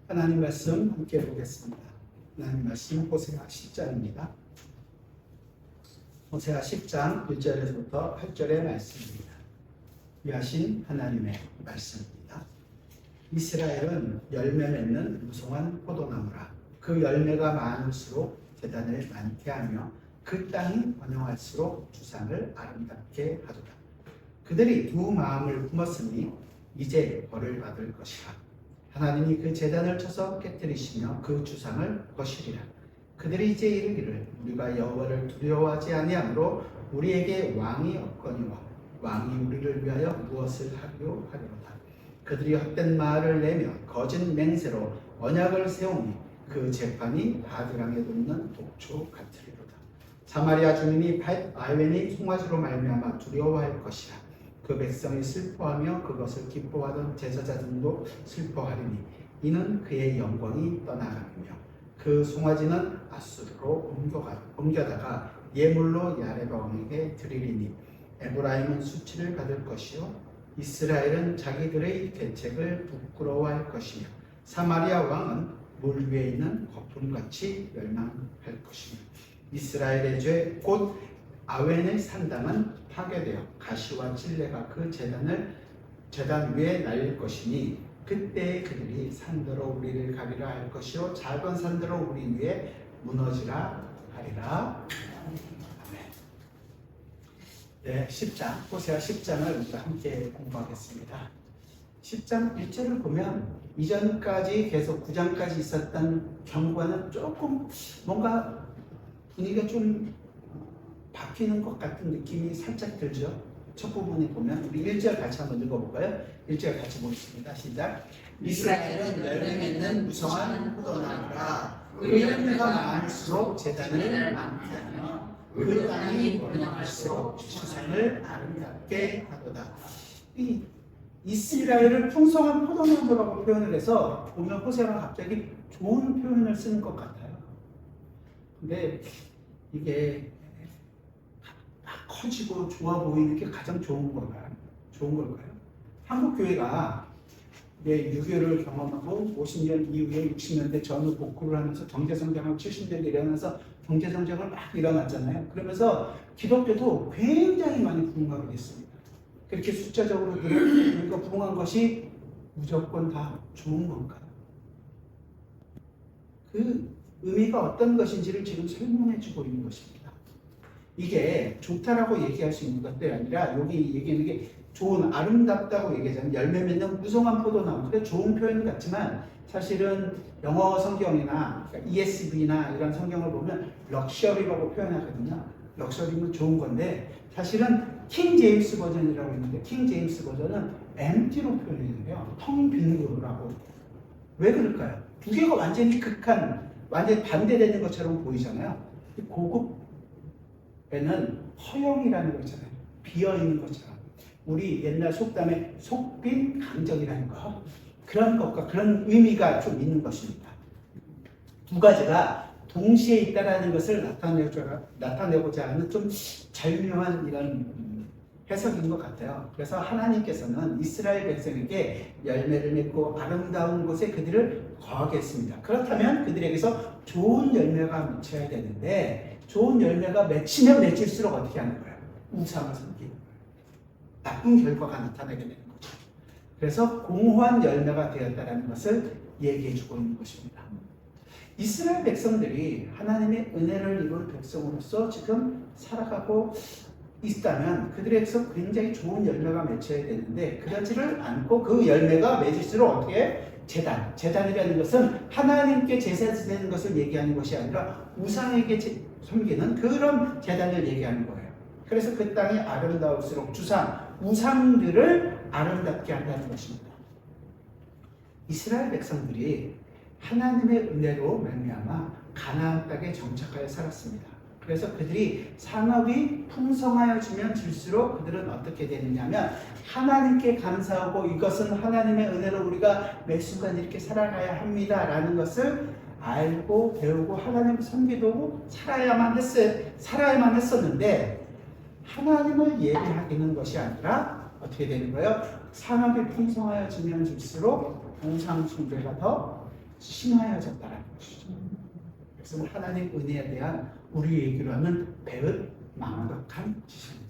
하나님 말씀 함께 보겠습니다. 하나님 말씀 호세아 10장입니다. 호세아 10장 1절에서부터 8절의 말씀입니다. 위하신 하나님의 말씀입니다. 이스라엘은 열매 맺는 무성한 포도나무라. 그 열매가 많을수록 제단을 많게 하며 그 땅이 번영할수록 주상을 아름답게 하도다. 그들이 두 마음을 품었으니 이제 벌을 받을 것이라. 하나님이 그 제단을 쳐서 깨뜨리시며 그 주상을 거시리라. 그들이 이제 이르기를 우리가 여호와를 두려워하지 아니하므로 우리에게 왕이 없거니와 왕이 우리를 위하여 무엇을 하려 하리로다. 그들이 헛된 말을 내며 거짓 맹세로 언약을 세우니 그 재판이 바드랑에 돋는 독초 같으리로다. 사마리아 주민이 아웬이 송아지로 말미암아 두려워할 것이라. 그 백성이 슬퍼하며 그것을 기뻐하던 제사장들도 슬퍼하리니 이는 그의 영광이 떠나가며 그 송아지는 아수르로 옮겨다가 예물로 야레바 왕에게 드리리니 에브라임은 수치를 받을 것이요 이스라엘은 자기들의 대책을 부끄러워할 것이며 사마리아 왕은 물 위에 있는 거품같이 멸망할 것이며 이스라엘의 죄 곧 아웬의 산당은 파괴되어 가시와 찔레가 그 제단 위에 날릴 것이니 그때 그들이 산더러 우리를 가리라 할 것이요 작은 산더러 우리 위에 무너지라 하리라. 아멘. 네, 10장 호세아 10장을 우리가 함께 공부하겠습니다. 10장 1절을 보면 이전까지 계속 9장까지 있었던 경과는 조금 뭔가 분위기가 좀 바뀌는 것 같은 느낌이 살짝 들죠. 첫 부분에 보면 우리 1절 같이 한번 읽어볼까요? 1절 같이 보겠습니다. 시작. 이스라엘은 열매 맺는 무성한 포도나무라. 그 열매가 많을수록 제단을 많게 하며 그 땅이 번영할수록 주상을 아름답게 하도다. 이 이스라엘을 풍성한 포도나무라고 표현을 해서 보면 호세아가 갑자기 좋은 표현을 쓰는 것 같아요. 근데 이게 커지고 좋아 보이는 게 가장 좋은 걸까요? 한국 교회가 6.25를 경험하고 50년 이후에 60년대 전후 복구를 하면서 경제성장하고 70년대 일어나서 경제성장을 막 일어났잖아요. 그러면서 기독교도 굉장히 많이 부흥하게 됐습니다. 그렇게 숫자적으로 우리가 부흥한 것이 무조건 다 좋은 건가요? 그 의미가 어떤 것인지를 지금 설명해 주고 있는 것입니다. 이게 좋다라고 얘기할 수 있는 것들이 아니라 여기 얘기하는 게 좋은, 아름답다고 얘기하잖아요. 열매 맺는 무성한 포도나무. 그래 좋은 표현 같지만 사실은 영어 성경이나 그러니까 ESV나 이런 성경을 보면 럭셔리라고 표현하거든요. 럭셔리는 좋은 건데 사실은 킹 제임스 버전이라고 있는데 킹 제임스 버전은 empty로 표현해요. 텅 빈 거라고. 왜 그럴까요? 두 개가 완전히 극한, 완전히 반대되는 것처럼 보이잖아요. 고급 에는 허영이라는 거 있잖아요. 비어있는 것처럼. 우리 옛날 속담에 속빈 강정이라는 거. 그런 것과 그런 의미가 좀 있는 것입니다. 두 가지가 동시에 있다는 것을 나타내고자 하는 좀 절묘한 이런 해석인 것 같아요. 그래서 하나님께서는 이스라엘 백성에게 열매를 맺고 아름다운 곳에 그들을 거하게 했습니다. 그렇다면 그들에게서 좋은 열매가 맺혀야 되는데 좋은 열매가 맺히면 맺힐수록 어떻게 하는 거예요? 우상을 섬기는 거예요. 나쁜 결과가 나타나게 되는 거죠. 그래서 공허한 열매가 되었다는 것을 얘기해주고 있는 것입니다. 이스라엘 백성들이 하나님의 은혜를 입은 백성으로서 지금 살아가고 있다면 그들에게서 굉장히 좋은 열매가 맺혀야 되는데 그러지를 않고 그 열매가 맺을수록 어떻게 재단이라는 것은 하나님께 제사 지내는 것을 얘기하는 것이 아니라 우상에게 섬기는 그런 재단을 얘기하는 거예요. 그래서 그 땅이 아름다울수록 우상들을 아름답게 한다는 것입니다. 이스라엘 백성들이 하나님의 은혜로 말미암아 가나안 땅에 정착하여 살았습니다. 그래서 그들이 상업이 풍성하여지면 질수록 그들은 어떻게 되느냐면 하나님께 감사하고 이것은 하나님의 은혜로 우리가 매 순간 이렇게 살아가야 합니다라는 것을 알고 배우고 하나님을 섬기고 살아야만 했었는데 하나님을 예배하기는 것이 아니라 어떻게 되는 거예요? 상업이 풍성하여지면 질수록 우상 숭배가 더 심하여졌다는 것이죠. 그래서 하나님 은혜에 대한 우리 얘기로 하면 배은 망각한 짓입니다.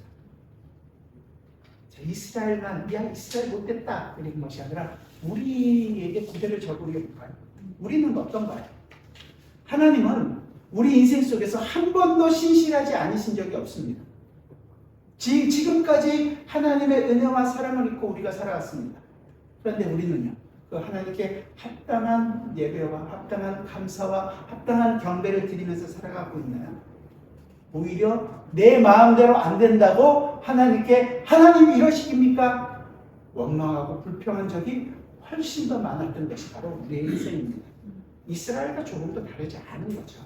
이스라엘만 이스라엘 못됐다 이런 것이 아니라 우리에게 고대를 적용해 볼까요? 우리는 어떤가요? 하나님은 우리 인생 속에서 한 번도 신실하지 않으신 적이 없습니다. 지금까지 하나님의 은혜와 사랑을 입고 우리가 살아왔습니다. 그런데 우리는요, 그 하나님께 합당한 예배와 합당한 감사와 합당한 경배를 드리면서 살아가고 있나요? 오히려 내 마음대로 안 된다고 하나님께 하나님 이러시깁니까? 원망하고 불평한 적이 훨씬 더 많았던 것이 바로 우리의 인생입니다. 이스라엘과 조금 더 다르지 않은 거죠.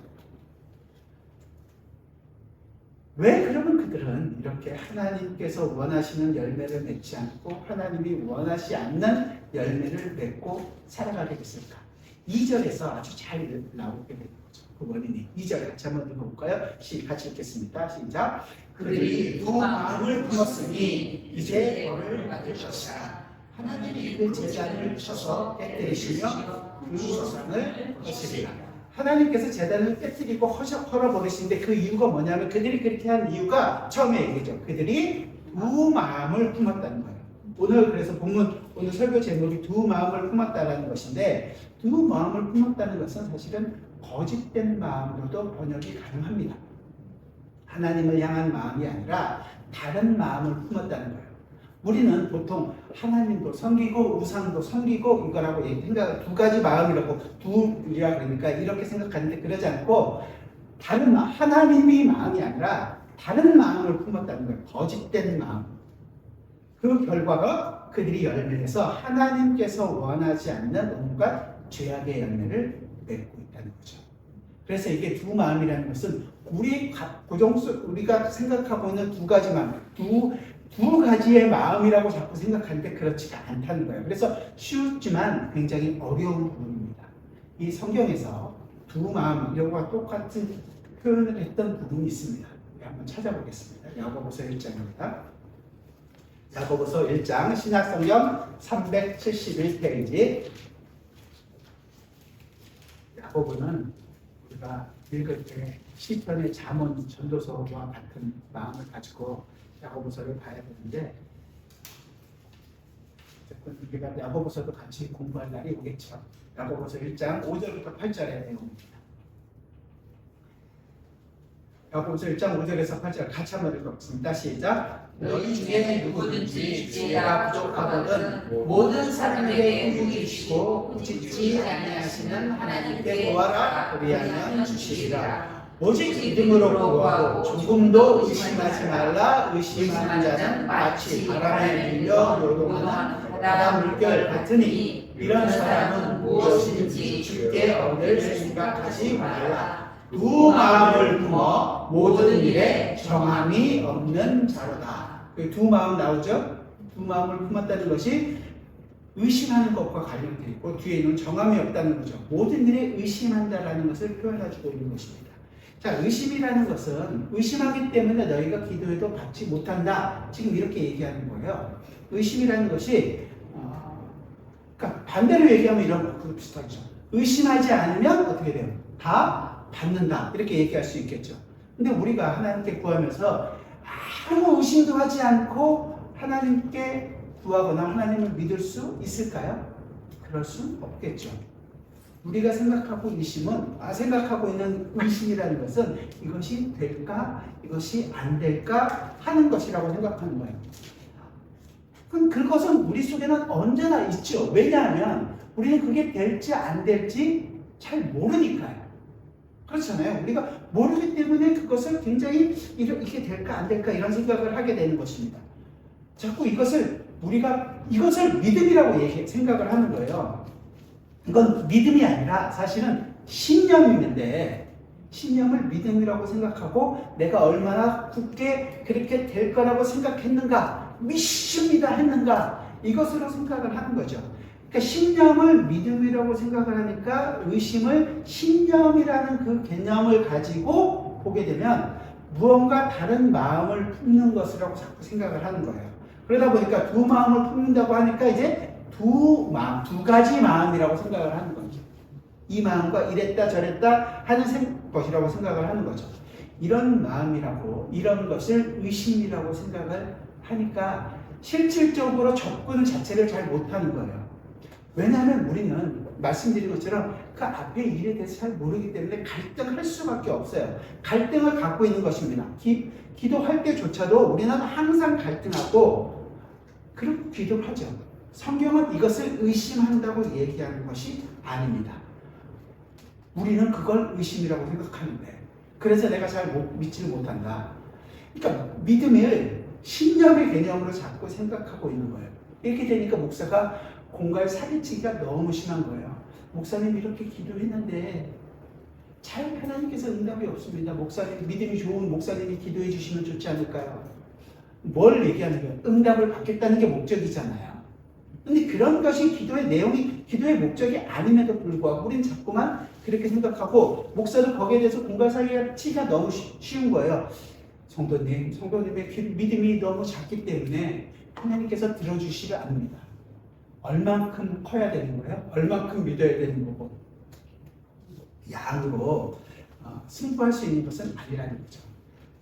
왜 그러면 그들은 이렇게 하나님께서 원하시는 열매를 맺지 않고 하나님이 원하지 않는 열매를 맺고 살아가게 됐을까? 2절에서 아주 잘 나오게 되는 거죠. 그 원인이 2절 같이 한번 읽어볼까요? 같이 읽겠습니다. 시작. 그들이 두 마음을 품었으니 이제 벌을 받을 것이라. 하나님이 그 제단을 쳐서 깨뜨리시며 그 조상을 거스리라. 하나님께서 제단을 깨뜨리고 헐어버리시는데 그 이유가 뭐냐면 그들이 그렇게 한 이유가 처음에 얘기죠. 그들이 두 마음을 품었다는 거예요. 오늘 그래서 본문 오늘 설교 제목이 두 마음을 품었다라는 것인데 두 마음을 품었다는 것은 사실은 거짓된 마음으로도 번역이 가능합니다. 하나님을 향한 마음이 아니라 다른 마음을 품었다는 거예요. 우리는 보통 하나님도 섬기고 우상도 섬기고 이거라고 생각 두 가지 마음이라고 둘이라 그러니까 이렇게 생각하는데 그러지 않고 다른 하나님이 마음이 아니라 다른 마음을 품었다는 거예요. 거짓된 마음. 그 결과가 그들이 열매에서 하나님께서 원하지 않는 온갖 죄악의 열매를 맺고 있다는 거죠. 그래서 이게 두 마음이라는 것은 우리가 생각하고 있는 두 가지 마음, 두 가지의 마음이라고 자꾸 생각하는데 그렇지가 않다는 거예요. 그래서 쉽지만 굉장히 어려운 부분입니다. 이 성경에서 두 마음, 이거와 똑같은 표현을 했던 부분이 있습니다. 한번 찾아보겠습니다. 야고보서 1장입니다. 야고보서 1장 신약성경 371페이지. 야고보는 우리가 읽을 때 시편의 잠언 전도서와 같은 마음을 가지고 야고보서를 봐야 되는데 우리가 야고보서도 같이 공부할 날이 오겠죠. 야고보서 1장 5절부터 8절의 내용입니다. 야고보서 1장 5절에서 8절 같이 한번 읽어보겠습니다. 시작. 너희 중에 누구든지 지혜가 부족하거든 모든 사람에게 의복이 주시고 꾸짖지 아니하시는 하나님께 구하라 그리하면 주시리라. 오직 믿음으로 구하고 조금도 의심하지 말라. 의심하는 자는 마치 바람에 밀려 요동하는 바다 물결 같으니 이런 사람은 무엇인지 주께 얻을 생각하지 말라. 두 마음을 품어 모든 일에 정함이 없는 자로다. 두 마음 나오죠? 두 마음을 품었다는 것이 의심하는 것과 관련되어 있고 뒤에는 정함이 없다는 거죠. 모든 일에 의심한다라는 것을 표현해주고 있는 것입니다. 자, 의심이라는 것은 의심하기 때문에 너희가 기도해도 받지 못한다. 지금 이렇게 얘기하는 거예요. 의심이라는 것이 그러니까 반대로 얘기하면 이런 것도 비슷하죠. 의심하지 않으면 어떻게 돼요? 다 받는다. 이렇게 얘기할 수 있겠죠. 근데 우리가 하나님께 구하면서 아무 의심도 하지 않고 하나님께 구하거나 하나님을 믿을 수 있을까요? 그럴 수 없겠죠. 우리가 생각하고 생각하고 있는 의심이라는 것은 이것이 될까, 이것이 안 될까 하는 것이라고 생각하는 거예요. 그럼 그것은 우리 속에는 언제나 있죠. 왜냐하면 우리는 그게 될지 안 될지 잘 모르니까요. 그렇잖아요. 우리가 모르기 때문에 그것을 굉장히 이게 될까 안 될까 이런 생각을 하게 되는 것입니다. 자꾸 우리가 이것을 믿음이라고 생각을 하는 거예요. 이건 믿음이 아니라 사실은 신념인데 신념을 믿음이라고 생각하고 내가 얼마나 굳게 그렇게 될 거라고 생각했는가, 믿습니다 했는가 이것으로 생각을 하는 거죠. 그러니까 신념을 믿음이라고 생각을 하니까 의심을 신념이라는 그 개념을 가지고 보게 되면 무언가 다른 마음을 품는 것이라고 자꾸 생각을 하는 거예요. 그러다 보니까 두 마음을 품는다고 하니까 이제 두 가지 마음이라고 생각을 하는 거죠. 이 마음과 이랬다 저랬다 하는 것이라고 생각을 하는 거죠. 이런 마음이라고 이런 것을 의심이라고 생각을 하니까 실질적으로 접근 자체를 잘 못하는 거예요. 왜냐하면 우리는 말씀드린 것처럼 그 앞에 일에 대해서 잘 모르기 때문에 갈등할 수밖에 없어요. 갈등을 갖고 있는 것입니다. 기도할 때조차도 우리는 항상 갈등하고 그렇게 기도를 하죠. 성경은 이것을 의심한다고 얘기하는 것이 아닙니다. 우리는 그걸 의심이라고 생각하는데 그래서 내가 잘 믿지를 못한다. 그러니까 믿음을 신념의 개념으로 자꾸 생각하고 있는 거예요. 이렇게 되니까 목사가 공갈 사기치기가 너무 심한 거예요. 목사님 이렇게 기도했는데 잘 하나님께서 응답이 없습니다. 목사님 믿음이 좋은 목사님이 기도해 주시면 좋지 않을까요? 뭘 얘기하는 거예요? 응답을 받겠다는 게 목적이잖아요. 근데 그런 것이 기도의 내용이 기도의 목적이 아님에도 불구하고 우리는 자꾸만 그렇게 생각하고 목사도 거기에 대해서 공갈 사기치기가 너무 쉬운 거예요. 성도님의 믿음이 너무 작기 때문에 하나님께서 들어주시지 않습니다. 얼만큼 커야 되는 거예요? 얼만큼 믿어야 되는 거고 양으로 승부할 수 있는 것은 아니라는 거죠.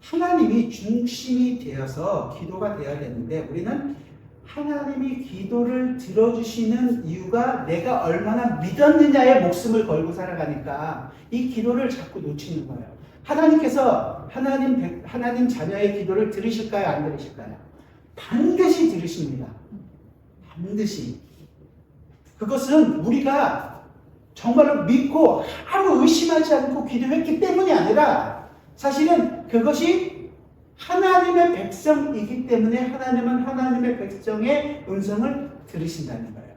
하나님이 중심이 되어서 기도가 되어야 되는데 우리는 하나님이 기도를 들어주시는 이유가 내가 얼마나 믿었느냐에 목숨을 걸고 살아가니까 이 기도를 자꾸 놓치는 거예요. 하나님께서 하나님 자녀의 기도를 들으실까요? 안 들으실까요? 반드시 들으십니다. 반드시. 그것은 우리가 정말로 믿고 아무 의심하지 않고 기도했기 때문이 아니라 사실은 그것이 하나님의 백성이기 때문에 하나님은 하나님의 백성의 음성을 들으신다는 거예요.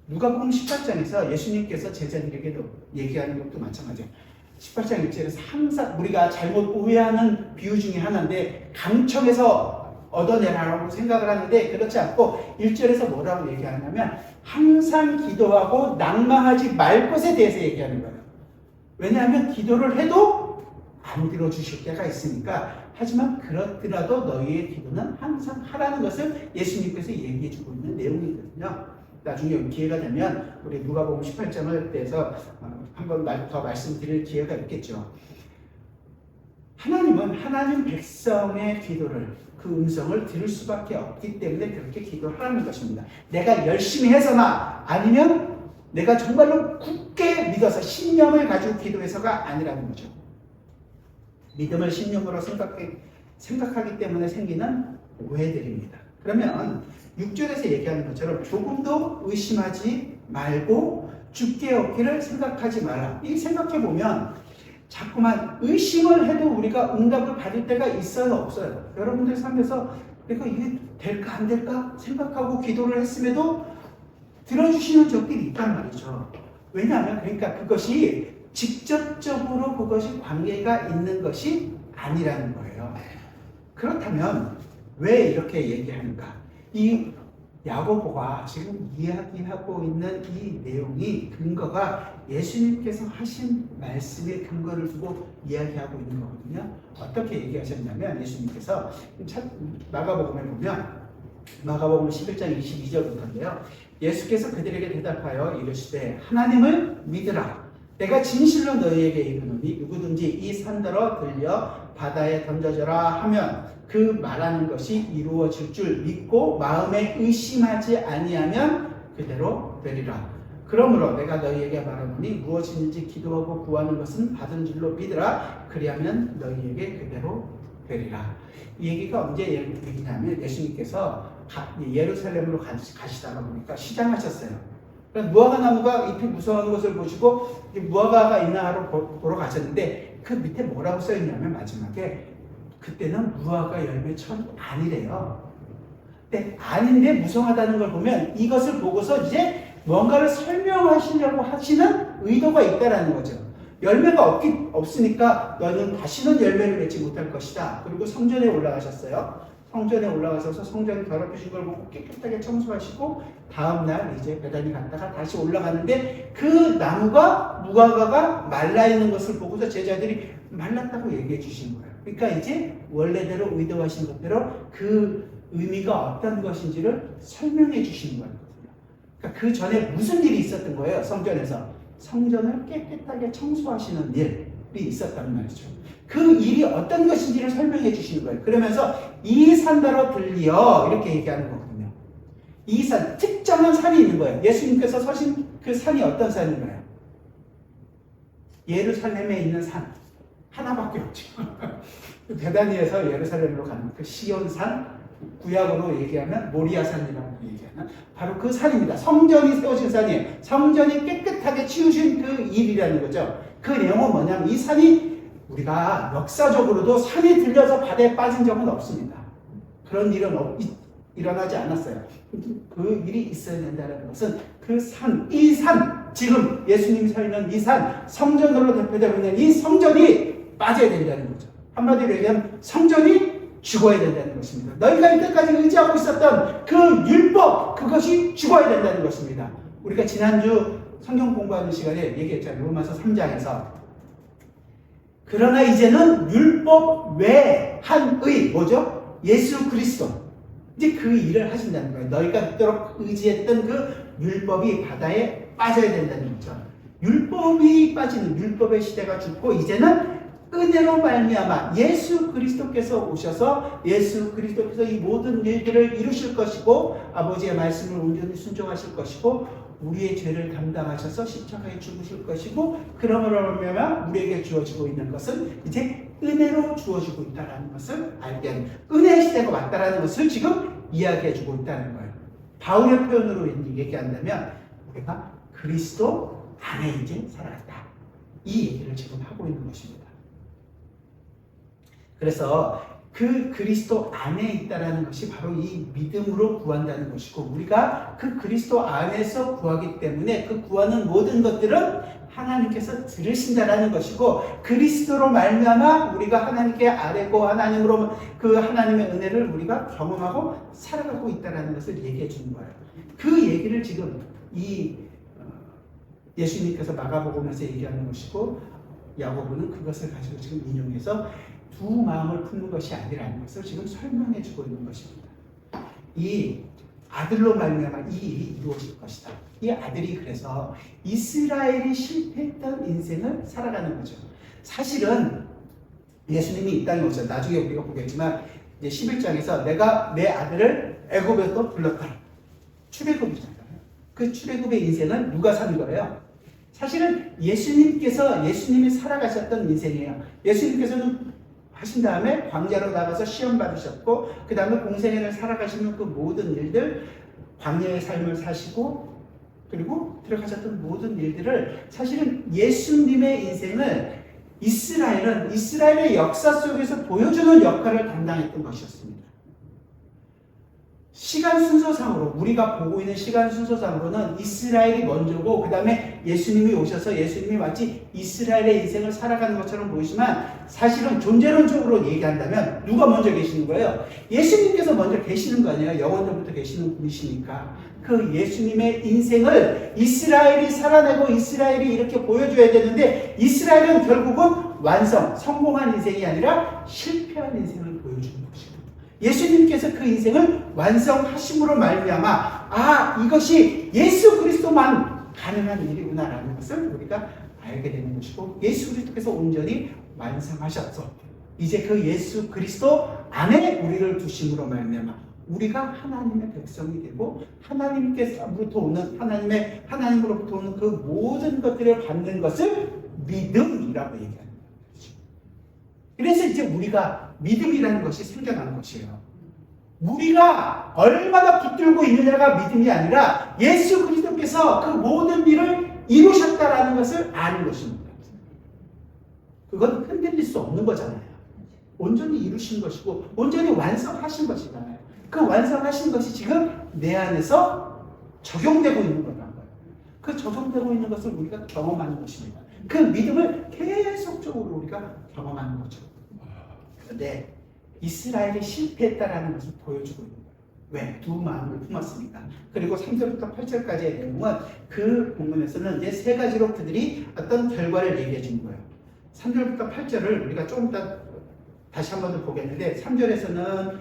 누가복음 18장에서 예수님께서 제자들에게도 얘기하는 것도 마찬가지예요. 18장 1절에서 항상 우리가 잘못 오해하는 비유 중에 하나인데 강청에서 얻어내라고 생각을 하는데 그렇지 않고 1절에서 뭐라고 얘기하냐면 항상 기도하고 낭망하지 말 것에 대해서 얘기하는 거예요. 왜냐하면 기도를 해도 안 들어주실 때가 있으니까 하지만 그렇더라도 너희의 기도는 항상 하라는 것을 예수님께서 얘기해주고 있는 내용이거든요. 나중에 기회가 되면 우리 누가복음 18장을 대해서 한번 더 말씀드릴 기회가 있겠죠. 하나님은 하나님 백성의 기도를 그 음성을 들을 수밖에 없기 때문에 그렇게 기도하라는 것입니다. 내가 열심히 해서나 아니면 내가 정말로 굳게 믿어서 신념을 가지고 기도해서가 아니라는 거죠. 믿음을 신념으로 생각하기 때문에 생기는 오해들입니다. 그러면 6절에서 얘기하는 것처럼 조금도 의심하지 말고 죽게 얻기를 생각하지 마라. 이 생각해보면 자꾸만 의심을 해도 우리가 응답을 받을 때가 있어요, 없어요? 여러분들 삶에서 내가 이게 될까 안 될까 생각하고 기도를 했음에도 들어주시는 적들이 있단 말이죠. 왜냐하면 그러니까 그것이 직접적으로 그것이 관계가 있는 것이 아니라는 거예요. 그렇다면 왜 이렇게 얘기하는가? 이 야고보가 지금 이야기하고 있는 이 내용이 근거가 예수님께서 하신 말씀의 근거를 두고 이야기하고 있는 거거든요. 어떻게 얘기하셨냐면 예수님께서 마가복음에 보면 마가복음 11장 22절부터인데요. 예수께서 그들에게 대답하여 이르시되 하나님을 믿으라. 내가 진실로 너희에게 이르노니 누구든지 이 산더러 들려 바다에 던져져라 하면 그 말하는 것이 이루어질 줄 믿고 마음에 의심하지 아니하면 그대로 되리라. 그러므로 내가 너희에게 말하노니 무엇이든지 기도하고 구하는 것은 받은 줄로 믿으라. 그리하면 너희에게 그대로 되리라. 이 얘기가 언제 얘기냐면 예수님께서 예루살렘으로 가시다가 보니까 시장하셨어요. 무화과 나무가 잎이 무성한 것을 보시고 무화과가 있나 하러 보러 가셨는데 그 밑에 뭐라고 써있냐면 마지막에 그때는 무화과 열매철이 아니래요. 근데 아닌데 무성하다는 걸 보면 이것을 보고서 이제 뭔가를 설명하시려고 하시는 의도가 있다라는 거죠. 열매가 없으니까 너는 다시는 열매를 맺지 못할 것이다. 그리고 성전에 올라가셨어요. 성전에 올라가셔서 성전 더럽히신 걸 보고 깨끗하게 청소하시고 다음날 이제 베다니 갔다가 다시 올라가는데 그 나무가 무화과가 말라있는 것을 보고서 제자들이 말랐다고 얘기해 주신 거예요. 그러니까 이제 원래대로 의도하신 것대로 그 의미가 어떤 것인지를 설명해 주시는 거거든요. 그러니까 그 전에 무슨 일이 있었던 거예요? 성전에서 성전을 깨끗하게 청소하시는 일이 있었단 말이죠. 그 일이 어떤 것인지를 설명해 주시는 거예요. 그러면서 이 산더러 들리어 이렇게 얘기하는 거거든요. 이 산, 특정한 산이 있는 거예요. 예수님께서 서신 그 산이 어떤 산인가요? 예루살렘에 있는 산 하나밖에 없죠. 베다니에서 예루살렘으로 가는 그 시온산, 구약으로 얘기하면 모리아산이라고 얘기하는 바로 그 산입니다. 성전이 세워진 산이에요. 성전이 깨끗하게 치우신 그 일이라는 거죠. 그 내용은 뭐냐면 이 산이 우리가 역사적으로도 산이 들려서 바다에 빠진 적은 없습니다. 그런 일은 일어나지 않았어요. 그 일이 있어야 된다는 것은 그 산, 이 산, 지금 예수님이 서 있는 이 산, 성전으로 대표되고 있는 이 성전이 빠져야 된다는 거죠. 한마디로 얘기하면 성전이 죽어야 된다는 것입니다. 너희가 이때까지 의지하고 있었던 그 율법, 그것이 죽어야 된다는 것입니다. 우리가 지난주 성경 공부하는 시간에 얘기했잖아요. 로마서 3장에서 그러나 이제는 율법 외 한의 뭐죠? 예수 그리스도. 이제 그 일을 하신다는 거예요. 너희가 그토록 의지했던 그 율법이 바다에 빠져야 된다는 거죠. 율법이 빠지는 율법의 시대가 죽고 이제는 은혜로 말미암아 예수 그리스도께서 오셔서 예수 그리스도께서 이 모든 일들을 이루실 것이고 아버지의 말씀을 온전히 순종하실 것이고 우리의 죄를 담당하셔서 십자가에 죽으실 것이고 그러므로 말미암아 우리에게 주어지고 있는 것은 이제 은혜로 주어지고 있다는 것을 알게 하는 은혜의 시대가 왔다는 것을 지금 이야기해주고 있다는 거예요. 바울의 표현으로 얘기한다면 우리가 그리스도 안에 이제 살아갔다. 이 얘기를 지금 하고 있는 것입니다. 그래서 그 그리스도 안에 있다는 것이 바로 이 믿음으로 구한다는 것이고 우리가 그 그리스도 안에서 구하기 때문에 그 구하는 모든 것들은 하나님께서 들으신다라는 것이고 그리스도로 말미암아 우리가 하나님께 아뢰고 하나님으로 그 하나님의 은혜를 우리가 경험하고 살아가고 있다는 것을 얘기해 주는 거예요. 그 얘기를 지금 이 예수님께서 마가복음에서 얘기하는 것이고 야고보는 그것을 가지고 지금 인용해서 두 마음을 품는 것이 아니라는 것을 지금 설명해 주고 있는 것입니다. 이 아들로 말미암아 이 일이 이루어질 것이다. 이 아들이 그래서 이스라엘이 실패했던 인생을 살아가는 거죠. 사실은 예수님이 이 땅에 오셔서 나중에 우리가 보겠지만 이제 11장에서 내가 내 아들을 애굽에서 불렀다. 출애굽이잖아요. 그 출애굽의 인생은 누가 산 거예요? 사실은 예수님이 살아가셨던 인생이에요. 예수님께서는 하신 다음에 광야로 나가서 시험 받으셨고 그 다음에 공생애를 살아가시는 그 모든 일들 광야의 삶을 사시고 그리고 들어가셨던 모든 일들을 사실은 예수님의 인생을 이스라엘의 역사 속에서 보여주는 역할을 담당했던 것이었습니다. 시간 순서상으로 우리가 보고 있는 시간 순서상으로는 이스라엘이 먼저고 그 다음에 예수님이 오셔서 예수님이 마치 이스라엘의 인생을 살아가는 것처럼 보이지만 사실은 존재론적으로 얘기한다면 누가 먼저 계시는 거예요? 예수님께서 먼저 계시는 거 아니에요? 영원전부터 계시는 분이시니까 그 예수님의 인생을 이스라엘이 살아내고 이스라엘이 이렇게 보여줘야 되는데 이스라엘은 결국은 성공한 인생이 아니라 실패한 인생을 보여주는 것이고 예수님께서 그 인생을 완성하심으로 말미암아 이것이 예수 그리스도만 가능한 일이구나라는 것을 우리가 알게 되는 것이고 예수 그리스도께서 온전히 완성하셨어. 이제 그 예수 그리스도 안에 우리를 두심으로 말미암아 우리가 하나님의 백성이 되고 하나님께서부터 오는 하나님으로부터 오는 그 모든 것들을 받는 것을 믿음이라고 얘기하는 거죠. 그래서 이제 우리가 믿음이라는 것이 생겨나는 것이에요. 우리가 얼마나 붙들고 있느냐가 믿음이 아니라 예수 그리스도께서 그 모든 일을 이루셨다라는 것을 아는 것입니다. 그건 흔들릴 수 없는 거잖아요. 온전히 이루신 것이고 온전히 완성하신 것이잖아요. 그 완성하신 것이 지금 내 안에서 적용되고 있는 거라는 거예요. 그 적용되고 있는 것을 우리가 경험하는 것입니다. 그 믿음을 계속적으로 우리가 경험하는 거죠. 그런데 이스라엘이 실패했다라는 것을 보여주고 있는 거예요. 왜? 두 마음을 품었으니까. 그리고 3절부터 8절까지의 내용은 그 본문에서는 이제 세 가지로 그들이 어떤 결과를 얘기해 주는 거예요. 3절부터 8절을 우리가 조금 이따 다시 한 번 더 보겠는데 3절에서는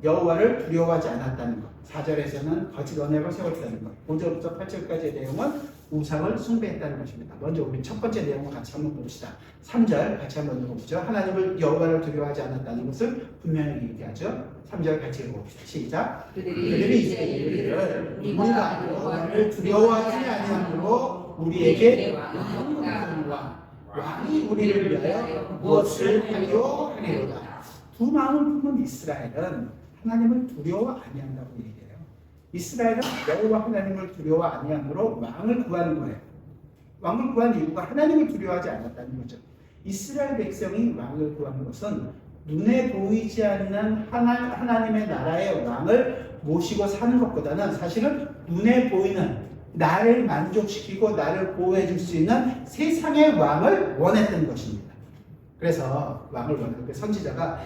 여호와를 두려워하지 않았다는 것. 4절에서는 거짓 언약을 세웠다는 것. 5절부터 8절까지의 내용은 우상을 숭배했다는 것입니다. 먼저 우리 첫 번째 내용을 같이 한번 봅시다. 3절 같이 한번 읽어보죠. 하나님을 여호와를 두려워하지 않았다는 것을 분명히 얘기하죠. 3절 같이 읽어봅시다. 시작. 그들이 이제 이르기를 우리가 여호와를 두려워하지 아니하므로 우리에게 왕이 우리를 위하여 무엇을 하려 하리로다. 두 마음을 품은 이스라엘은 하나님을 두려워 아니한다고 얘기해요. 이스라엘은 여호와 하나님을 두려워 아니함으로 왕을 구하는 거예요. 왕을 구한 이유가 하나님을 두려워하지 않았다는 거죠. 이스라엘 백성이 왕을 구하는 것은 눈에 보이지 않는 하나님의 나라의 왕을 모시고 사는 것보다는 사실은 눈에 보이는 나를 만족시키고 나를 보호해 줄 수 있는 세상의 왕을 원했던 것입니다. 그래서 왕을 원했는데 선지자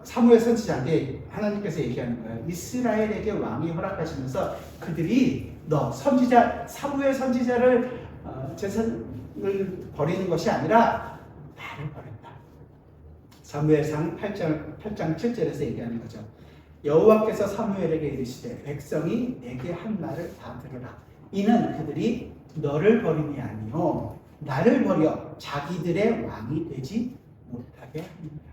사무엘 선지자에게 하나님께서 얘기하는 거예요. 이스라엘에게 왕이 허락하시면서 그들이 너 선지자 사무엘 선지자를 재산을 버리는 것이 아니라 나를 버렸다. 사무엘상 8장 7절에서 얘기하는 거죠. 여호와께서 사무엘에게 이르시되 백성이 내게 한 말을 다 들으라. 이는 그들이 너를 버림이 아니요 나를 버려 자기들의 왕이 되지 못하게 합니다.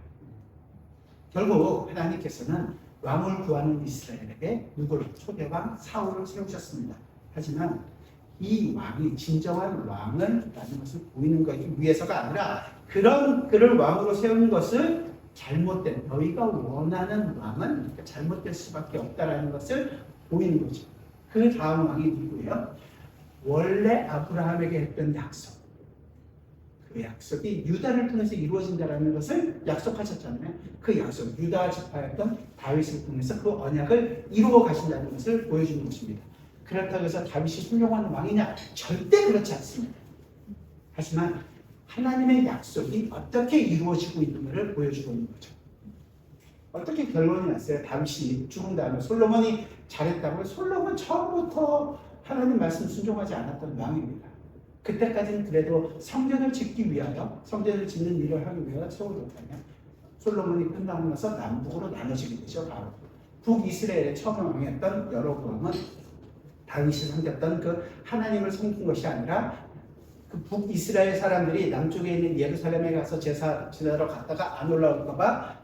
결국 하나님께서는 왕을 구하는 이스라엘에게 누구를? 초대왕 사울을 세우셨습니다. 하지만 이 왕이 진정한 왕은라는 것을 보이는 것이 위해서가 아니라 그런 그를 왕으로 세우는 것을 잘못된 너희가 원하는 왕은 잘못될 수밖에 없다라는 것을 보이는 거죠. 그 다음 왕이 누구예요? 원래 아브라함에게 했던 약속. 그 약속이 유다를 통해서 이루어진다라는 것을 약속하셨잖아요. 그 약속, 유다 지파였던 다윗을 통해서 그 언약을 이루어 가신다는 것을 보여주는 것입니다. 그렇다고 해서 다윗이 훌륭한 왕이냐? 절대 그렇지 않습니다. 하지만 하나님의 약속이 어떻게 이루어지고 있는가를 보여주고 있는 거죠. 어떻게 결론이 났어요? 다윗이 죽은 다음에 솔로몬이 잘했다고. 솔로몬 처음부터 하나님 말씀 순종하지 않았던 왕입니다. 그때까지는 그래도 성전을 짓기 위하여 성전을 짓는 일을 하기 위하여 세워졌다면 솔로몬이 끝나고 나서 남북으로 나눠지게 되죠. 바로 북이스라엘의 처음 왕이었던 여로보암은 다윗이 섬겼던 그 하나님을 섬긴 것이 아니라 그 북이스라엘 사람들이 남쪽에 있는 예루살렘에 가서 제사 지내러 갔다가 안 올라올까봐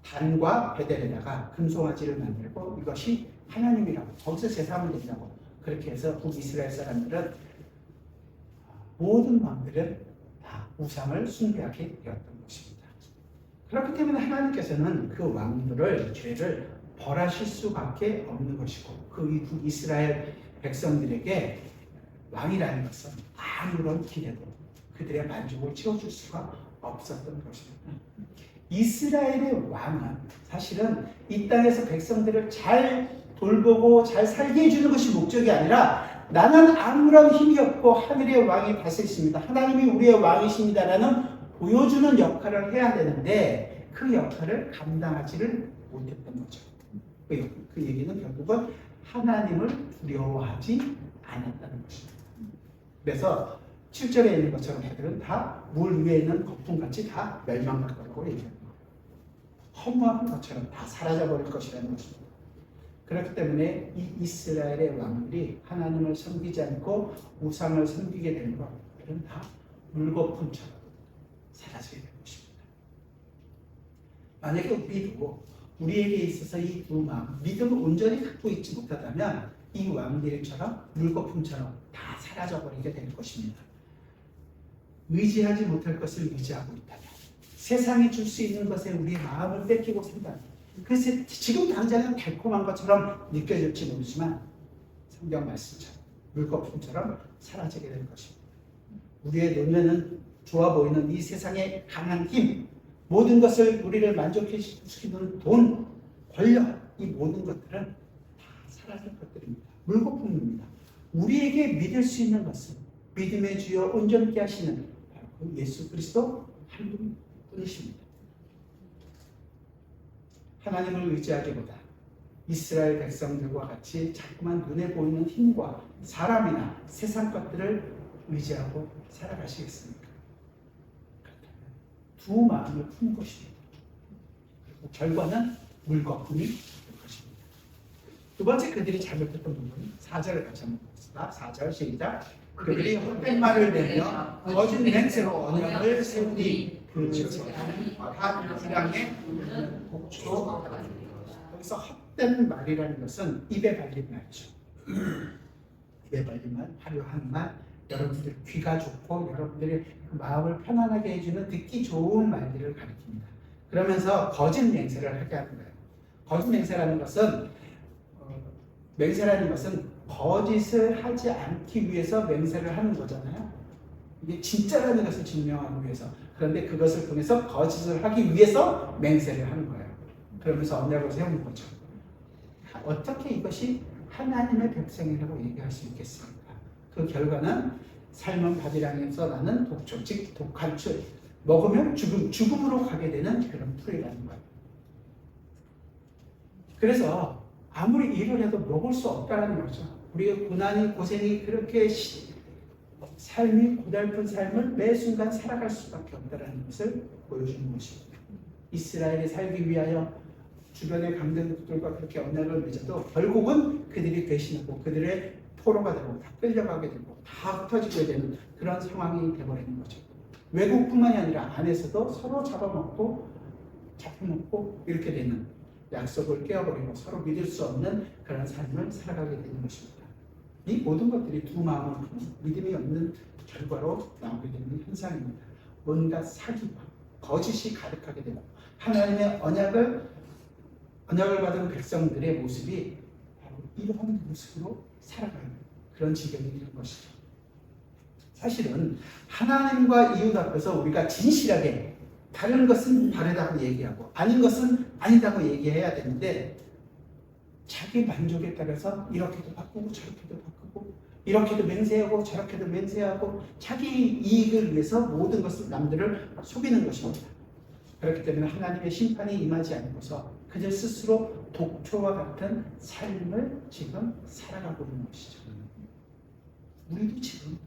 단과 베델에다가 금송아지를 만들고 이것이 하나님이라고 거기서 제사하면 된다고 그렇게 해서 북이스라엘 사람들은 모든 왕들은 다 우상을 숭배하게 되었던 것입니다. 그렇기 때문에 하나님께서는 그 왕들을 죄를 벌하실 수밖에 없는 것이고 그 북이스라엘 백성들에게 왕이라는 것은 아무런 기대도 그들의 만족을 채워줄 수가 없었던 것입니다. 이스라엘의 왕은 사실은 이 땅에서 백성들을 잘 돌보고 잘 살게 해주는 것이 목적이 아니라 나는 아무런 힘이 없고 하늘의 왕이 다스리십니다. 하나님이 우리의 왕이십니다라는 보여주는 역할을 해야 되는데 그 역할을 감당하지를 못했던 거죠. 그 얘기는 결국은 하나님을 두려워하지 않았다는 것입니다. 그래서 7절에 있는 것처럼 그들은 다 물 위에 있는 거품같이 다 멸망할 거라고 얘기합니다. 허무한 것처럼 다 사라져버릴 것이라는 것입니다. 그렇기 때문에 이 이스라엘의 왕들이 하나님을 섬기지 않고 우상을 섬기게 된 것들은 다 물거품처럼 사라지게 된 것입니다. 만약에 우리도 우리에게 있어서 이 두 마음, 믿음을 온전히 갖고 있지 못하다면 이 왕들처럼 물거품처럼 다 사라져버리게 될 것입니다. 의지하지 못할 것을 의지하고 있다면 세상이 줄 수 있는 것에 우리의 마음을 뺏기고 산다면 그래서 지금 당장은 달콤한 것처럼 느껴질지 모르지만 성경 말씀처럼 물거품처럼 사라지게 될 것입니다. 우리의 눈에는 좋아 보이는 이 세상의 강한 힘, 모든 것을 우리를 만족시키는 돈, 권력, 이 모든 것들은 다 사라질 것들입니다. 물거품입니다. 우리에게 믿을 수 있는 것은 믿음의 주여 온전케 하시는 바로 그 예수 그리스도 한 분이십니다. 하나님을 의지하기보다 이스라엘 백성들과 같이 자꾸만 눈에 보이는 힘과 사람이나 세상 것들을 의지하고 살아가시겠습니까? 두 마음을 푼 것입니다. 결과는 물거품이 될 것입니다. 두 번째 그들이 잘못했던 부분은 4절을 같이 한번 보겠습니다. 4절 시작. 그들이 헛된 말을 내며 거짓 맹세로 언약을 세우니 그 죄악이 한 이랑의 복초. 여기서 헛된 말이라는 것은 입에 발린 말이죠. 입에 발린 말, 화려한 말, 여러분들 귀가 좋고 여러분들의 마음을 편안하게 해주는 듣기 좋은 말들을 가리킵니다. 그러면서 거짓 맹세를 하게 하는 거예요. 거짓 맹세라는 것은 거짓을 하지 않기 위해서 맹세를 하는 거잖아요. 이게 진짜라는 것을 증명하기 위해서. 그런데 그것을 통해서 거짓을 하기 위해서 맹세를 하는 거예요. 그러면서 언약을 세우는 거죠. 어떻게 이것이 하나님의 백성이라고 얘기할 수 있겠습니까? 그 결과는 삶은 밥이랑에서 나는 독초, 즉 독한출, 먹으면 죽음으로 가게 되는 그런 풀이라는 거예요. 그래서 아무리 일을 해도 먹을 수 없다는 거죠. 우리의 고난이 고생이 그렇게 삶이 고달픈 삶을 매 순간 살아갈 수밖에 없다는 것을 보여주는 것입니다. 이스라엘이 살기 위하여 주변의 강대국들과 그렇게 언약을 맺어도 결국은 그들이 배신하고 그들의 포로가 되고 다 끌려가게 되고 다 흩어지게 되는 그런 상황이 되어버리는 거죠. 외국뿐만이 아니라 안에서도 서로 잡아먹고 이렇게 되는, 약속을 깨어버리고 서로 믿을 수 없는 그런 삶을 살아가게 되는 것입니다. 이 모든 것들이 두 마음을 믿음이 없는 결과로 나오게 되는 현상입니다. 뭔가 사기와 거짓이 가득하게 되고 하나님의 언약을 받은 백성들의 모습이 바로 이런 모습으로 살아가는 그런 지경이 되는 것이죠. 사실은 하나님과 이웃 앞에서 우리가 진실하게 다른 것은 다르다고 얘기하고 아닌 것은 아니다고 얘기해야 되는데 자기 만족에 따라서 이렇게도 바꾸고 저렇게도 바꾸고 이렇게도 맹세하고 저렇게도 맹세하고 자기 이익을 위해서 모든 것을 남들을 속이는 것입니다. 그렇기 때문에 하나님의 심판이 임하지 않고서 그들 스스로 독초와 같은 삶을 지금 살아가고 있는 것이죠. 우리도 지금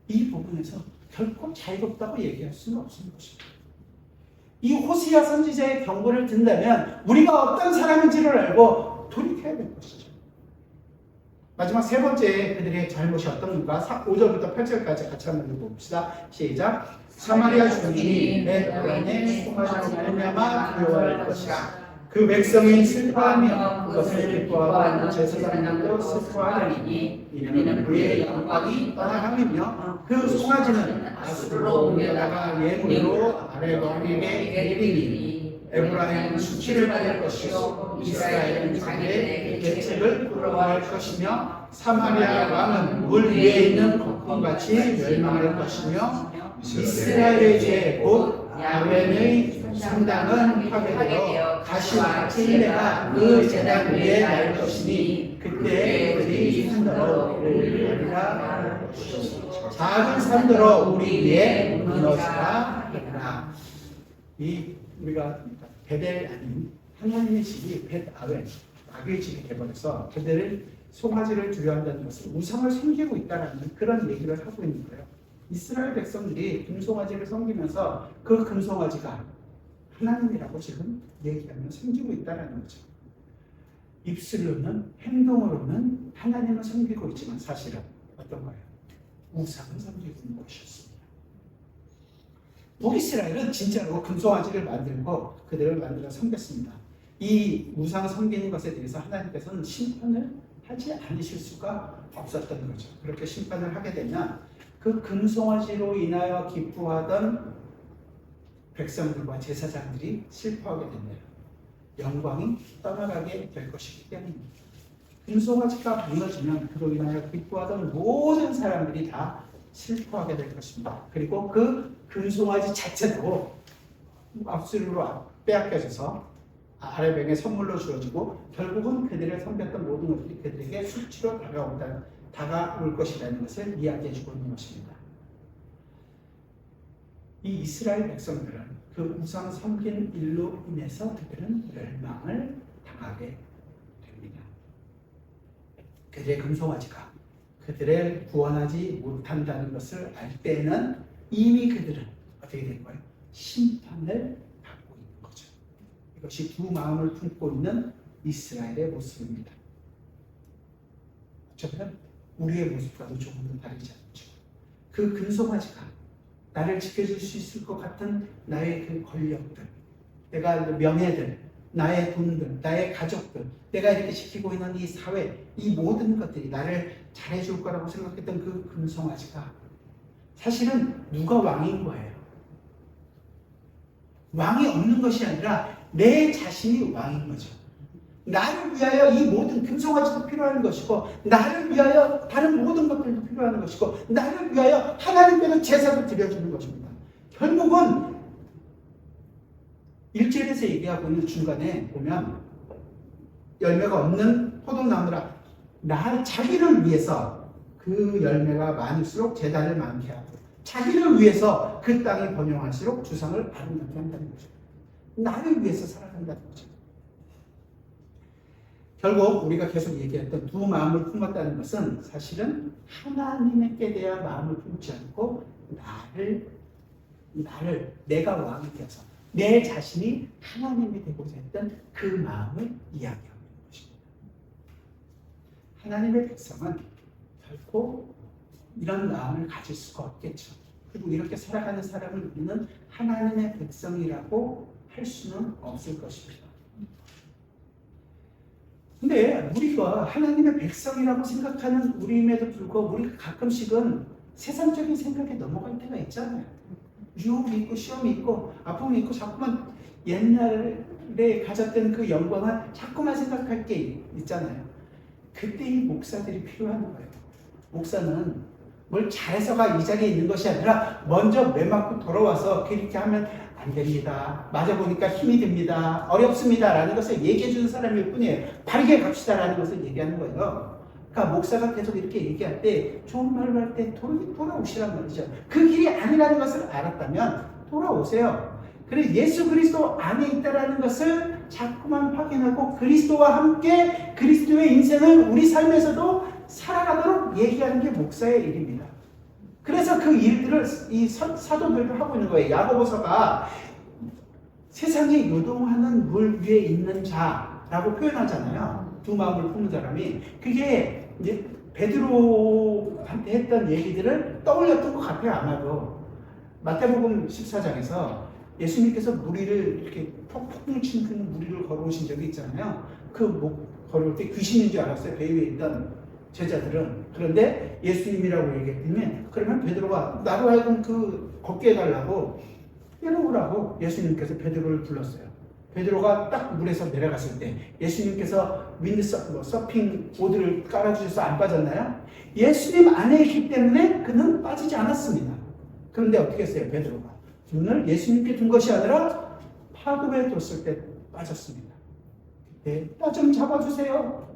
이 부분에서 결코 자유롭다고 얘기할 수는 없는 것입니다. 이 호세아 선지자의 경고를 듣는다면 우리가 어떤 사람인지를 알고 돌이켜야 될 것이죠. 마지막 세 번째 그들의 잘못이 어떤 건가? 5절부터 8절까지 같이 한번 읽어봅시다. 시작. 사마리아 주민이 벳아웬의 송아지로 말미암아 두려워할 것이라. 그 백성이 슬퍼하며 그것을 기뻐하고 제사장들도 슬퍼하리니 이는 그의 영광이 떠나가며 그 송아지는 아수르로 옮겨다가 예물로 아레방에게 드리니 에브라임은 수치를 받을 것이요 이스라엘은 자기의 계책을 부러워할 것이며 사마리아 왕은 물 위에 있는 거품같이 멸망할 것이며 이스라엘의 죄 곧 야훼의 상당은 파괴되어 가시와 찔레가 그 제단 위에 날 것이니 그때 그들이 산더러 우리를 열리라 작은 산더러 우리 위에 무너지라 하리라. 이 우리가 베델 아닌 하나님의 집이 벳아웬 마귀의 집이 되어버려서 그들을 송아지를 두려워한다는 것은 우상을 섬기고 있다는 그런 얘기를 하고 있는 거예요. 이스라엘 백성들이 금송아지를 섬기면서 그 금송아지가 하나님이라고 지금 얘기하며 섬기고 있다는 거죠. 입술로는 행동으로는 하나님을 섬기고 있지만 사실은 어떤 거예요? 우상을 섬기고 있는 것이었습니다. 북이스라엘은 진짜로 금송아지를 만들고 그들을 만들어 섬겼습니다. 이 우상 섬기는 것에 대해서 하나님께서는 심판을 하지 않으실 수가 없었던 거죠. 그렇게 심판을 하게 되면 그 금송아지로 인하여 기뻐하던 백성들과 제사장들이 슬퍼하게 됩니다. 영광이 떠나가게 될 것이기 때문입니다. 금송아지가 무너지면 그로 인하여 기뻐하던 모든 사람들이 다 슬퍼하게 될 것입니다. 그리고 그 금송아지 자체도 압수르로 빼앗겨져서 아레방에 선물로 주어지고 결국은 그들을 섬겼던 모든 것들이 그들에게 수치로 다가올 것이라는 것을 이야기해주고 있는 것입니다. 이 이스라엘 백성들은 그 우상 섬긴 일로 인해서 그들은 멸망을 당하게 됩니다. 그들의 금송아지가 그들을 구원하지 못한다는 것을 알 때는 이미 그들은 어떻게 된 거예요? 심판을 받고 있는 거죠. 이것이 두 마음을 품고 있는 이스라엘의 모습입니다. 어쩌면 우리의 모습과도 조금 더 다르지 않죠. 그 근소마지가 나를 지켜줄 수 있을 것 같은 나의 그 권력들, 내가 명예들, 나의 돈들, 나의 가족들, 내가 이렇게 지키고 있는 이 사회, 이 모든 것들이 나를 잘해줄 거라고 생각했던 그 근소마지가 사실은 누가 왕인 거예요. 왕이 없는 것이 아니라 내 자신이 왕인 거죠. 나를 위하여 이 모든 금송아지도 필요한 것이고, 나를 위하여 다른 모든 것들도 필요한 것이고, 나를 위하여 하나님께는 제사도 드려주는 것입니다. 결국은 1절에서 얘기하고 있는 중간에 보면 열매가 없는 포도나무라 자기를 위해서 그 열매가 많을수록 제단을 많게 하고, 자기를 위해서 그 땅이 번영할수록 주상을 아름답게 한다는 거죠. 나를 위해서 살아간다는 거죠. 결국 우리가 계속 얘기했던 두 마음을 품었다는 것은 사실은 하나님께 대한 마음을 품지 않고 내가 왕이 되어서 내 자신이 하나님이 되고자 했던 그 마음을 이야기하고 있는 것입니다. 하나님의 백성은 결코 이런 마음을 가질 수가 없겠죠. 그리고 이렇게 살아가는 사람을 우리는 하나님의 백성이라고 할 수는 없을 것입니다. 근데 우리가 하나님의 백성이라고 생각하는 우리임에도 불구하고 우리가 가끔씩은 세상적인 생각에 넘어갈 때가 있잖아요. 유혹이 있고 시험이 있고 아픔이 있고 자꾸만 옛날에 가졌던 그 영광을 자꾸만 생각할 게 있잖아요. 그때 이 목사들이 필요한 거예요. 목사는 뭘 잘해서가 이 자리에 있는 것이 아니라 먼저 매 맞고 돌아와서 그렇게 하면 안 됩니다. 맞아보니까 힘이 듭니다. 어렵습니다. 라는 것을 얘기해 주는 사람일 뿐이에요. 바르게 갑시다. 라는 것을 얘기하는 거예요. 그러니까 목사가 계속 이렇게 얘기할 때 좋은 말을 할 때 돌아오시란 말이죠. 그 길이 아니라는 것을 알았다면 돌아오세요. 그래서 예수 그리스도 안에 있다라는 것을 자꾸만 확인하고 그리스도와 함께 그리스도의 인생을 우리 삶에서도 살아가도록 얘기하는 게 목사의 일입니다. 그래서 그 일들을 이 사도들도 하고 있는 거예요. 야고보서가 세상에 요동하는 물 위에 있는 자라고 표현하잖아요. 두 마음을 품는 사람이. 그게 이제 베드로한테 했던 얘기들을 떠올렸던 것 같아요. 아마도 마태복음 14장에서 예수님께서 무리를 이렇게 폭풍을 치는 그 무리를 걸어오신 적이 있잖아요. 걸어올 때 귀신인 줄 알았어요. 배 위에 있던 제자들은. 그런데 예수님이라고 얘기했더니 그러면 베드로가 나로 하여금 걷게 해달라고 내려오라고 예수님께서 베드로를 불렀어요. 베드로가 딱 물에서 내려갔을 때 예수님께서 서핑 보드를 깔아주셔서 안 빠졌나요? 예수님 안에 있기 때문에 그는 빠지지 않았습니다. 그런데 어떻게 했어요? 베드로가 눈을 예수님께 둔 것이 아니라 파도에 뒀을 때 빠졌습니다. 그때 나 좀 잡아주세요.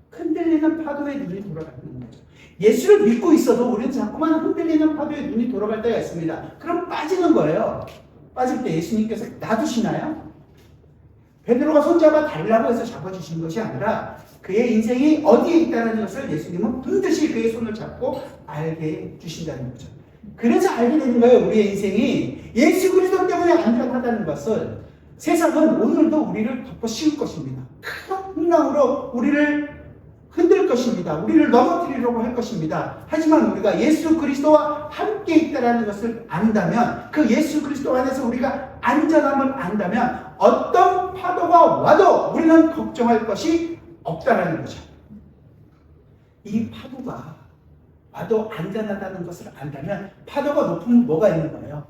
흔들리는 파도에 눈이 돌아가는 거죠. 예수를 믿고 있어도 우리는 자꾸만 흔들리는 파도에 눈이 돌아갈 때가 있습니다. 그럼 빠지는 거예요. 빠질 때 예수님께서 놔두시나요? 베드로가 손잡아 달라고 해서 잡아주신 것이 아니라 그의 인생이 어디에 있다는 것을 예수님은 반드시 그의 손을 잡고 알게 해주신다는 거죠. 그래서 알게 되는 거예요. 우리의 인생이 예수 그리스도 때문에 안전하다는 것을. 세상은 오늘도 우리를 덮어 씌울 것입니다. 큰 풍랑으로 우리를 흔들 것입니다. 우리를 넘어뜨리려고 할 것입니다. 하지만 우리가 예수 그리스도와 함께 있다는 것을 안다면, 그 예수 그리스도 안에서 우리가 안전함을 안다면 어떤 파도가 와도 우리는 걱정할 것이 없다는 거죠. 이 파도가 와도 안전하다는 것을 안다면 파도가 높으면 뭐가 있는 거예요?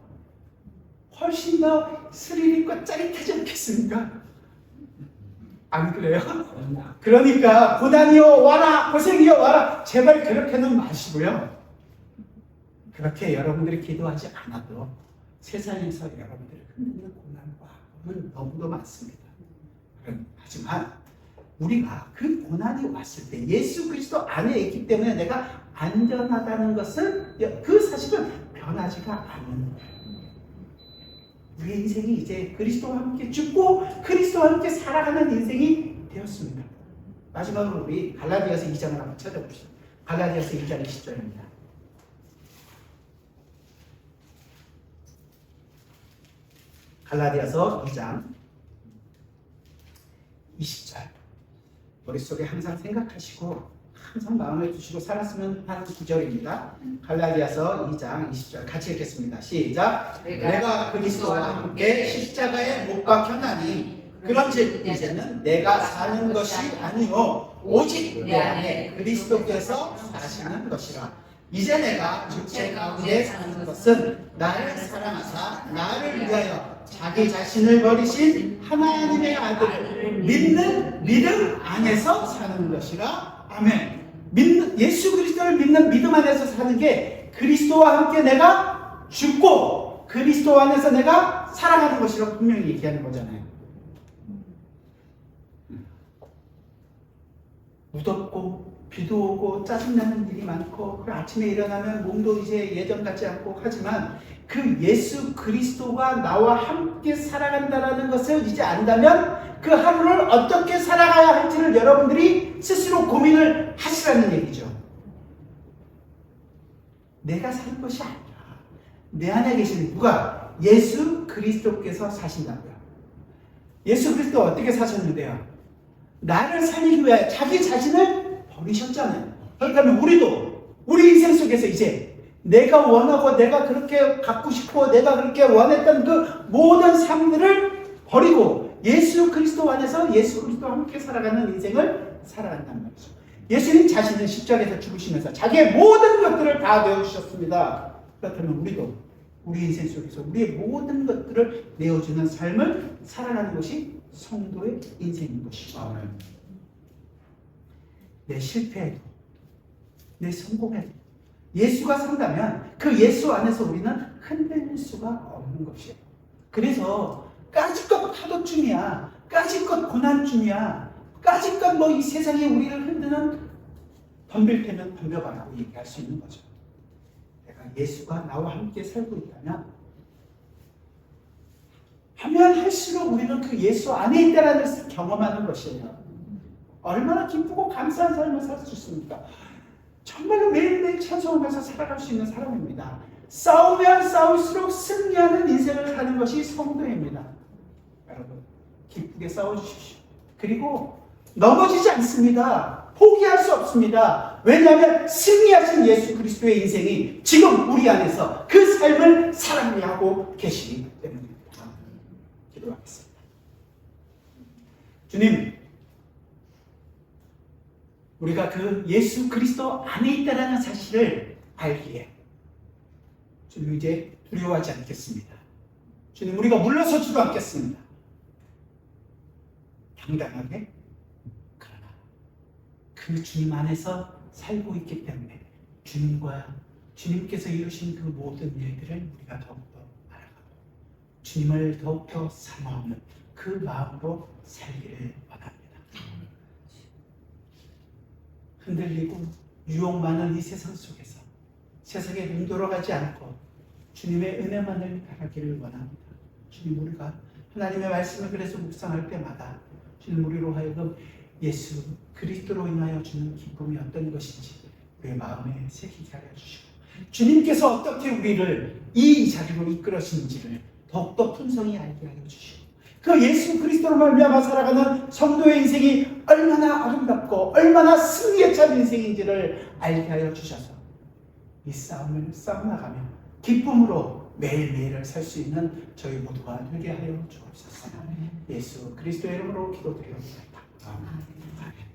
훨씬 더 스릴 있고 짜릿하지 않겠습니까? 안 그래요? 그러니까 고난이여 와라, 고생이여 와라, 제발 그렇게는 마시고요. 그렇게 여러분들이 기도하지 않아도 세상에서 여러분들을 흔드는 고난과 아픔은 너무도 많습니다. 하지만 우리가 그 고난이 왔을 때 예수 그리스도 안에 있기 때문에 내가 안전하다는 것은 그 사실은 변하지가 않는 거예요. 우리의 인생이 이제 그리스도와 함께 죽고 그리스도와 함께 살아가는 인생이 되었습니다. 마지막으로 우리 갈라디아서 2장을 한번 찾아봅시다. 갈라디아서 2장 20절입니다. 갈라디아서 2장 20절 머릿속에 항상 생각하시고 항상 마음에 두시고 살았으면 하는 구절입니다. 갈라디아서 2장 20절 같이 읽겠습니다. 시작. 내가 그리스도와 함께 십자가에 못 박혔나니 그런즉 이제는 내가 사는 것이 아니요 오직 내 안에 그리스도께서 사시는 것이라. 이제 내가 육체 가운데 사는 것은 나를 사랑하사 나를 위하여 자기 자신을 버리신 하나님의 아들을 믿는 믿음 안에서 사는 것이라. 아멘. 예수 그리스도를 믿는 믿음 안에서 사는 게 그리스도와 함께 내가 죽고 그리스도 안에서 내가 살아가는 것이라고 분명히 얘기하는 거잖아요. 무덥고 비도 오고 짜증나는 일이 많고 아침에 일어나면 몸도 이제 예전 같지 않고 하지만 그 예수 그리스도가 나와 함께 살아간다는 것을 이제 안다면 그 하루를 어떻게 살아가야 할지를 여러분들이 스스로 고민을 하시라는 얘기죠. 내가 사는 것이 아니라 내 안에 계신 누가? 예수 그리스도께서 사신다고요. 예수 그리스도 어떻게 사셨는데요? 나를 살리기 위해 자기 자신을 버리셨잖아요. 그러니까 우리도 우리 인생 속에서 이제 내가 원하고 내가 그렇게 갖고 싶고 내가 그렇게 원했던 그 모든 삶들을 버리고 예수 그리스도 안에서 예수 그리스도와 함께 살아가는 인생을 살아간다는 말이죠. 예수님 자신은 십자가에서 죽으시면서 자기의 모든 것들을 다 내어주셨습니다. 그렇다면 우리도 우리 인생 속에서 우리의 모든 것들을 내어주는 삶을 살아가는 것이 성도의 인생인 것이죠. 내 실패에도 내 성공에도 예수가 산다면 그 예수 안에서 우리는 흔들릴 수가 없는 것이에요. 그래서 까짓것 파도쯤이야, 까짓것 고난쯤이야, 까짓것 뭐 이 세상에 우리를 흔드는 덤빌 테면 덤벼봐라고 얘기할 수 있는 거죠. 내가 예수가 나와 함께 살고 있다면 하면 할수록 우리는 그 예수 안에 있다라는 것을 경험하는 것이에요. 얼마나 기쁘고 감사한 삶을 살 수 있습니까? 정말로 매일매일 찬송하면서 살아갈 수 있는 사람입니다. 싸우면 싸울수록 승리하는 인생을 사는 것이 성도입니다. 여러분, 기쁘게 싸워주십시오. 그리고 넘어지지 않습니다. 포기할 수 없습니다. 왜냐하면 승리하신 예수 그리스도의 인생이 지금 우리 안에서 그 삶을 사랑하고 계시기 때문입니다. 기도하겠습니다. 주님, 우리가 그 예수 그리스도 안에 있다는 사실을 알기에 주님 이제 두려워하지 않겠습니다. 주님 우리가 물러서지도 않겠습니다. 당당하게 그러나 그 주님 안에서 살고 있기 때문에 주님과 주님께서 이루신 그 모든 일들을 우리가 더욱더 알아가고 주님을 더욱더 사모하는 그 마음으로 살기를 원합니다. 흔들리고 유혹 많은 이 세상 속에서 세상에 눈돌아가지 않고 주님의 은혜만을 바라기를 원합니다. 주님 우리가 하나님의 말씀을 그래서 묵상할 때마다 주님 우리로 하여금 예수 그리스도로 인하여 주는 기쁨이 어떤 것인지 우리의 마음에 새기게 하여 주시고 주님께서 어떻게 우리를 이 자리로 이끌으시는지를 더욱더 풍성히 알게 하여 주시고 그 예수 그리스도로 말미암아 살아가는 성도의 인생이 얼마나 아름답고 얼마나 승리에 찬 인생인지를 알게 하여 주셔서 이 싸움을 싸워나가며 기쁨으로 매일매일을 살 수 있는 저희 모두가 되게 하여 주옵소서. 예수 그리스도의 이름으로 기도드리옵나이다. 아멘.